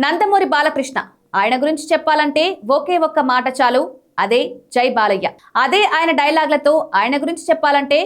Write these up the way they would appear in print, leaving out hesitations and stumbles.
నందమూరి బాలకృష్ణ. ఆయన గురించి చెప్పాలంటే ఒకే ఒక్క మాట చాలు, అదే జై బాలయ్య. అదే ఆయన డైలాగ్లతో ఆయన గురించి చెప్పాలంటే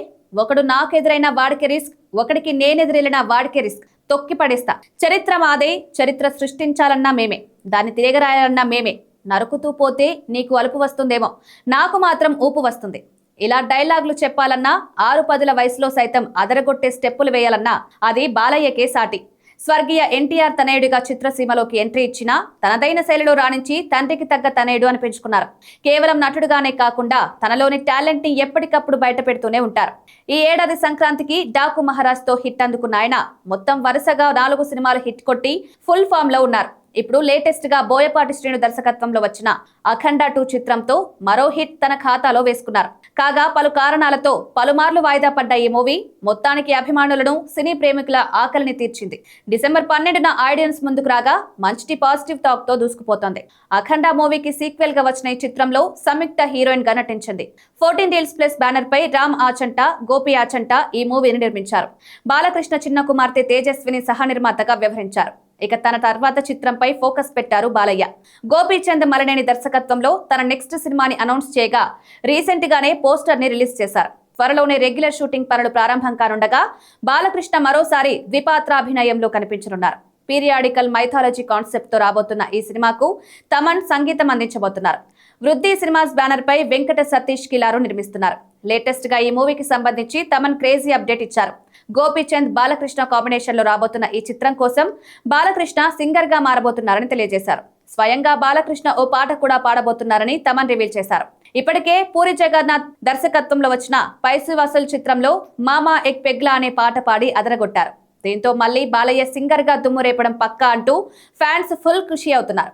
ఒకడు నాకెదురైన వాడికి రిస్క్, ఒకడికి నేనెదిరెళ్ళిన వాడికి రిస్క్, తొక్కి పడేస్తా. చరిత్ర మాదే, చరిత్ర సృష్టించాలన్నా మేమే, దాన్ని తిరగరాయాలన్నా మేమే. నరుకుతూ పోతే నీకు అలుపు వస్తుందేమో, నాకు మాత్రం ఊపు వస్తుంది. ఇలా డైలాగులు చెప్పాలన్నా 6-10ల వయసులో సైతం అదరగొట్టే స్టెప్పులు వేయాలన్నా అది బాలయ్యకే సాటి. స్వర్గీయ ఎన్టీఆర్ తనయుడిగా చిత్రసీమలోకి ఎంట్రీ ఇచ్చినా తనదైన శైలిలో రాణించి తండ్రికి తగ్గ తనయుడు అనిపించుకున్నారు. కేవలం నటుడుగానే కాకుండా తనలోని టాలెంట్ ని ఎప్పటికప్పుడు బయట పెడుతూనే ఉంటారు. ఈ ఏడాది సంక్రాంతికి డాకు మహారాజ్ తో హిట్ అందుకున్న ఆయన మొత్తం వరుసగా 4 సినిమాలు హిట్ కొట్టి ఫుల్ ఫామ్ లో ఉన్నారు. ఇప్పుడు లేటెస్ట్ గా బోయపాటి శ్రీను దర్శకత్వంలో వచ్చిన అఖండ 2 చిత్రంతో మరో హిట్ తన ఖాతాలో వేసుకున్నారు. కాగా పలు కారణాలతో పలుమార్లు వాయిదా పడ్డ ఈ మూవీ మొత్తానికి అభిమానులను, సినీ ప్రేమికుల ఆకలిని తీర్చింది. డిసెంబర్ 12న ఆడియన్స్ ముందుకు రాగా మంచి పాజిటివ్ టాక్ తో దూసుకుపోతోంది. అఖండ మూవీకి సీక్వెల్ గా వచ్చిన ఈ చిత్రంలో సంయుక్త హీరోయిన్ గా నటించింది. 14 Reels Plus బ్యానర్ పై రామ్ ఆచంట, గోపి ఆచంట ఈ మూవీని నిర్మించారు. బాలకృష్ణ చిన్న కుమార్తె తేజస్విని సహ నిర్మాతగా వ్యవహరించారు. ఇక తన తర్వాత చిత్రంపై ఫోకస్ పెట్టారు బాలయ్య. గోపీచంద్ మలనేని దర్శకత్వంలో తన నెక్స్ట్ సినిమాని అనౌన్స్ చేయగా రీసెంట్ గానే పోస్టర్ ని రిలీజ్ చేశారు. త్వరలోనే రెగ్యులర్ షూటింగ్ పనులు ప్రారంభం కానుండగా బాలకృష్ణ మరోసారి ద్విపాత్రాభినయంలో కనిపించనున్నారు. పీరియాడికల్ మైథాలజీ కాన్సెప్ట్ తో రాబోతున్న ఈ సినిమాకు తమన్ సంగీతం అందించబోతున్నారు. వృద్ధి సినిమాస్ బ్యానర్ పై వెంకట సతీష్ కిలారు నిర్మిస్తున్నారు. లేటెస్ట్ గా ఈ మూవీకి సంబంధించి తమన్ క్రేజీ అప్డేట్ ఇచ్చారు. గోపీచంద్ బాలకృష్ణ కాంబినేషన్ లో రాబోతున్న ఈ చిత్రం కోసం బాలకృష్ణ సింగర్ గా మారబోతున్నారని తెలియజేశారు. స్వయంగా బాలకృష్ణ ఓ పాట కూడా పాడబోతున్నారని తమన్ రివీల్ చేశారు. ఇప్పటికే పూరి జగన్నాథ్ దర్శకత్వంలో వచ్చిన పైసు వసూల్ చిత్రంలో మామా ఎక్ పెగ్లా అనే పాట పాడి అదరగొట్టారు. దీంతో మళ్ళీ బాలయ్య సింగర్ గా దుమ్ము రేపడం పక్కా అంటూ ఫ్యాన్స్ ఫుల్ ఖుషి అవుతున్నారు.